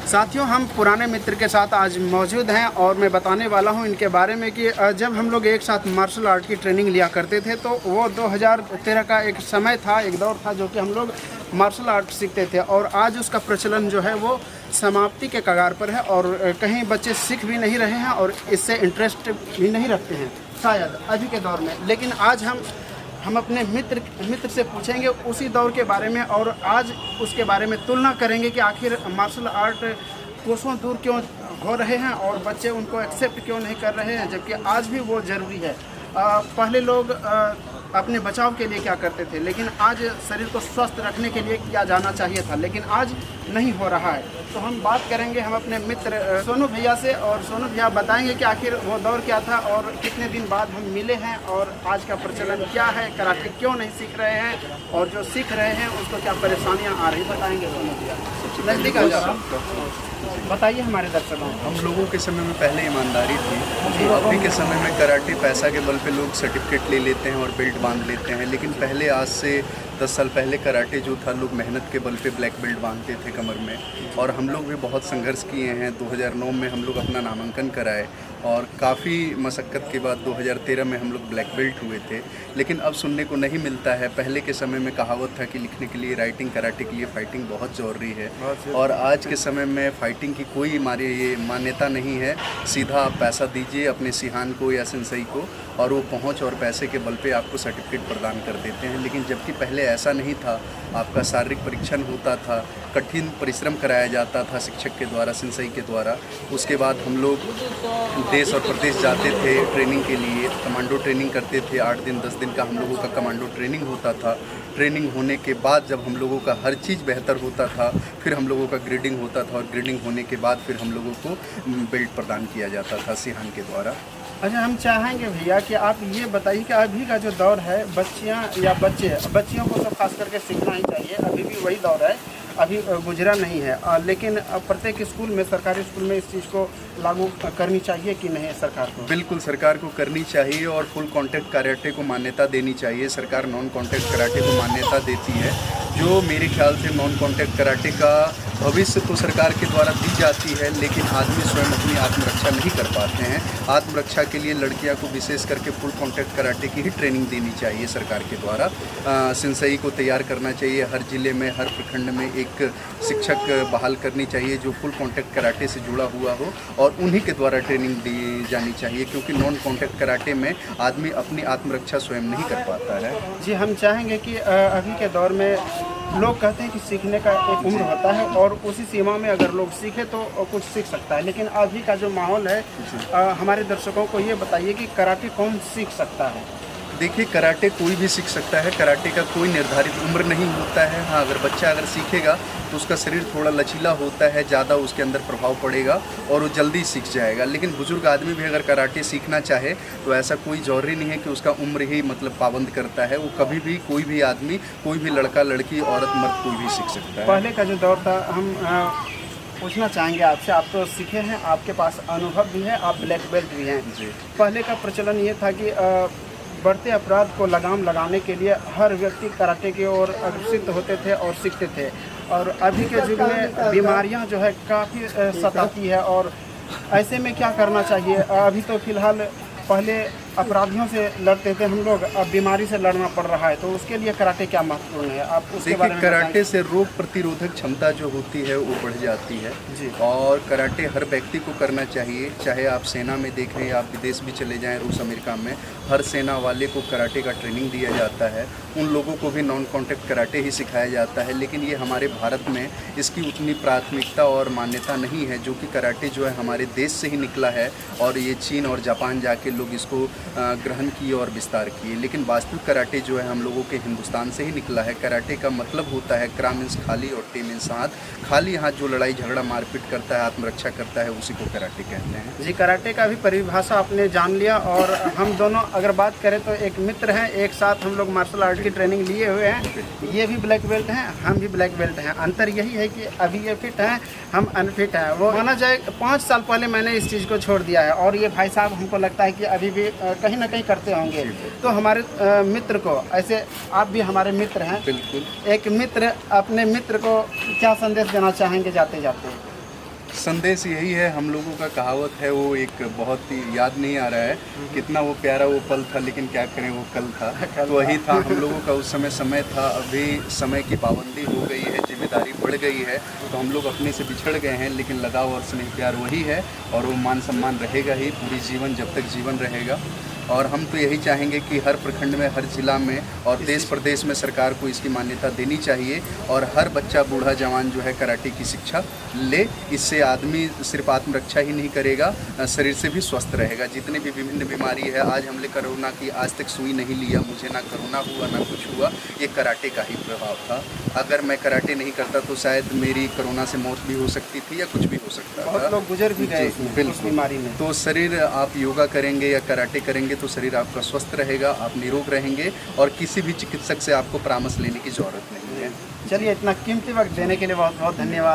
साथियों, हम पुराने मित्र के साथ आज मौजूद हैं और मैं बताने वाला हूं इनके बारे में कि जब हम लोग एक साथ मार्शल आर्ट की ट्रेनिंग लिया करते थे तो वो 2013 का एक समय था, एक दौर था जो कि हम लोग मार्शल आर्ट सीखते थे और आज उसका प्रचलन जो है वो समाप्ति के कगार पर है और कहीं बच्चे सीख भी नहीं रहे हैं और इससे इंटरेस्ट भी नहीं रखते हैं शायद अभी के दौर में। लेकिन आज हम अपने मित्र से पूछेंगे उसी दौर के बारे में और आज उसके बारे में तुलना करेंगे कि आखिर मार्शल आर्ट कोसों दूर क्यों हो रहे हैं और बच्चे उनको एक्सेप्ट क्यों नहीं कर रहे हैं, जबकि आज भी वो ज़रूरी है। पहले लोग अपने बचाव के लिए क्या करते थे, लेकिन आज शरीर को स्वस्थ रखने के लिए किया जाना चाहिए था, लेकिन आज नहीं हो रहा है। तो हम बात करेंगे हम अपने मित्र सोनू भैया से और सोनू भैया बताएंगे कि आखिर वो दौर क्या था और कितने दिन बाद हम मिले हैं और आज का प्रचलन क्या है, कराटे क्यों नहीं सीख रहे हैं और जो सीख रहे हैं उसको क्या परेशानियां आ रही बताएंगे सोनू भैया। नज़दीक आ जाओ, बताइए हमारे दर्शकों। हम लोगों के समय में पहले ईमानदारी थी, अभी के समय में कराटे पैसा के बल पे लोग सर्टिफिकेट ले लेते हैं और बेल्ट बांध लेते हैं, लेकिन पहले आज से 10 साल पहले कराटे जो था लोग मेहनत के बल पे ब्लैक बेल्ट बांधते थे कमर में। और हम लोग भी बहुत संघर्ष किए हैं। 2009 में हम लोग अपना नामांकन कराए और काफ़ी मशक्क़त के बाद 2013 में हम लोग ब्लैक बेल्ट हुए थे, लेकिन अब सुनने को नहीं मिलता है। पहले के समय में कहावत था कि लिखने के लिए राइटिंग, कराटे के लिए फाइटिंग बहुत ज़रूरी है और आज के समय में फ़ाइटिंग की कोई मान्यता नहीं है। सीधा आप पैसा दीजिए अपने सिहान को या सेंसई को और वो पहुंच और पैसे के बल पे आपको सर्टिफिकेट प्रदान कर देते हैं, लेकिन जबकि पहले ऐसा नहीं था। आपका शारीरिक परीक्षण होता था, कठिन परिश्रम कराया जाता था शिक्षक के द्वारा, सेंसई के द्वारा। उसके बाद हम लोग देश और प्रदेश जाते थे ट्रेनिंग के लिए, कमांडो ट्रेनिंग करते थे। 8 दिन 10 दिन का हम लोगों का कमांडो ट्रेनिंग होता था। ट्रेनिंग होने के बाद जब हम लोगों का हर चीज़ बेहतर होता था, फिर हम लोगों का ग्रेडिंग होता था और ग्रेडिंग होने के बाद फिर हम लोगों को बेल्ट प्रदान किया जाता था सिहान के द्वारा। अच्छा, हम चाहेंगे भैया कि आप ये बताइए कि अभी का जो दौर है, बच्चियाँ या बच्चियों को तो खास करके सीखना ही चाहिए, अभी भी वही दौर है, अभी गुजरा नहीं है। लेकिन प्रत्येक स्कूल में, सरकारी स्कूल में इस चीज़ को लागू करनी चाहिए कि नहीं सरकार को? बिल्कुल सरकार को करनी चाहिए और फुल कॉन्टैक्ट कराटे को मान्यता देनी चाहिए। सरकार नॉन कॉन्टैक्ट कराटे को मान्यता देती है, जो मेरे ख्याल से नॉन कॉन्टैक्ट कराटे का भविष्य तो सरकार के द्वारा दी जाती है, लेकिन आदमी स्वयं अपनी आत्मरक्षा नहीं कर पाते हैं। आत्मरक्षा के लिए लड़कियां को विशेष करके फुल कॉन्टैक्ट कराटे की ही ट्रेनिंग देनी चाहिए सरकार के द्वारा। सेंसई को तैयार करना चाहिए, हर जिले में, हर प्रखंड में एक शिक्षक बहाल करनी चाहिए जो फुल कॉन्टैक्ट कराटे से जुड़ा हुआ हो और उन्हीं के द्वारा ट्रेनिंग दी जानी चाहिए, क्योंकि नॉन कॉन्टैक्ट कराटे में आदमी अपनी आत्मरक्षा स्वयं नहीं कर पाता है। जी, हम चाहेंगे कि अभी के दौर में लोग कहते हैं कि सीखने का एक उम्र होता है और उसी सीमा में अगर लोग सीखे तो कुछ सीख सकता है, लेकिन अभी का जो माहौल है, हमारे दर्शकों को ये बताइए कि कराटे कौन सीख सकता है? देखिए, कराटे कोई भी सीख सकता है, कराटे का कोई निर्धारित उम्र नहीं होता है। हाँ, अगर बच्चा सीखेगा तो उसका शरीर थोड़ा लचीला होता है, ज़्यादा उसके अंदर प्रभाव पड़ेगा और वो जल्दी सीख जाएगा। लेकिन बुजुर्ग आदमी भी अगर कराटे सीखना चाहे तो ऐसा कोई ज़रूरी नहीं है कि उसका उम्र ही मतलब पाबंद करता है। वो कभी भी, कोई भी आदमी, कोई भी लड़का लड़की, औरत मर्द, कोई भी सीख सकता है। पहले का जो दौर था, हम पूछना चाहेंगे आपसे, आप तो सीखे हैं, आपके पास अनुभव भी है, आप ब्लैक बेल्ट भी हैं जी। पहले का प्रचलन ये था कि बढ़ते अपराध को लगाम लगाने के लिए हर व्यक्ति कराटे की ओर आकर्षित होते थे और सीखते थे, और अभी के युग में बीमारियां जो है काफ़ी सताती है और ऐसे में क्या करना चाहिए? अभी तो फिलहाल पहले अपराधियों से लड़ते थे हम लोग, अब बीमारी से लड़ना पड़ रहा है, तो उसके लिए कराटे क्या महत्वपूर्ण है? आप उसके बारे में कराटे से रोग प्रतिरोधक क्षमता जो होती है वो बढ़ जाती है जी। और कराटे हर व्यक्ति को करना चाहिए, चाहे आप सेना में देख रहे हैं, आप विदेश भी चले जाएं, रूस अमेरिका में हर सेना वाले को कराटे का ट्रेनिंग दिया जाता है। उन लोगों को भी नॉन कॉन्टैक्ट कराटे ही सिखाया जाता है, लेकिन ये हमारे भारत में इसकी उतनी प्राथमिकता और मान्यता नहीं है, जो कि कराटे जो है हमारे देश से ही निकला है और ये चीन और जापान जाके लोग इसको ग्रहण किए और विस्तार किए। लेकिन वास्तविक कराटे जो है हम लोगों के हिंदुस्तान से ही निकला है। कराटे का मतलब होता है क्रा मीन्स खाली और टे मीन्स हाथ। खाली हाथ जो लड़ाई झगड़ा मारपीट करता है, आत्मरक्षा करता है, उसी को कराटे कहते हैं जी। कराटे का भी परिभाषा आपने जान लिया और हम दोनों अगर बात करें तो एक मित्र हैं, एक साथ हम लोग मार्शल आर्ट की ट्रेनिंग लिए हुए हैं। ये भी ब्लैक बेल्ट हैं, हम भी ब्लैक बेल्ट हैं। अंतर यही है कि अभी ये फिट हैं, हम अनफिट हैं। वो माना जाए 5 साल पहले मैंने इस चीज़ को छोड़ दिया है और ये भाई साहब हमको लगता है कि अभी भी कहीं ना कहीं करते होंगे। तो हमारे मित्र को, ऐसे आप भी हमारे मित्र हैं, बिल्कुल, एक मित्र अपने मित्र को क्या संदेश देना चाहेंगे जाते जाते? संदेश यही है, हम लोगों का कहावत है, वो एक बहुत ही याद नहीं आ रहा है कितना वो प्यारा वो पल था, लेकिन क्या करें वो कल था। तो वही था हम लोगों का उस समय था। अभी समय की पाबंदी हो गई है, जिम्मेदारी बढ़ गई है, तो हम लोग अपने से बिछड़ गए हैं, लेकिन लगाव और स्नेह प्यार वही है और वो मान सम्मान रहेगा ही पूरी जीवन, जब तक जीवन रहेगा। और हम तो यही चाहेंगे कि हर प्रखंड में, हर जिला में और देश प्रदेश में सरकार को इसकी मान्यता देनी चाहिए और हर बच्चा, बूढ़ा, जवान जो है कराटे की शिक्षा ले। इससे आदमी सिर्फ आत्मरक्षा ही नहीं करेगा, शरीर से भी स्वस्थ रहेगा। जितनी भी विभिन्न बीमारी है, आज हमने कोरोना की आज तक सुई नहीं लिया, मुझे ना कोरोना हुआ ना कुछ हुआ, ये कराटे का ही प्रभाव था। अगर मैं कराटे नहीं करता तो शायद मेरी कोरोना से मौत भी हो सकती थी या कुछ भी हो सकता था। बहुत लोग गुजर भी गए इसमें, उस बीमारी में। तो शरीर, आप योगा करेंगे या कराटे करेंगे तो शरीर आपका स्वस्थ रहेगा, आप निरोग रहेंगे और किसी भी चिकित्सक से आपको परामर्श लेने की ज़रूरत नहीं है। चलिए, इतना कीमती वक्त देने के लिए बहुत बहुत धन्यवाद।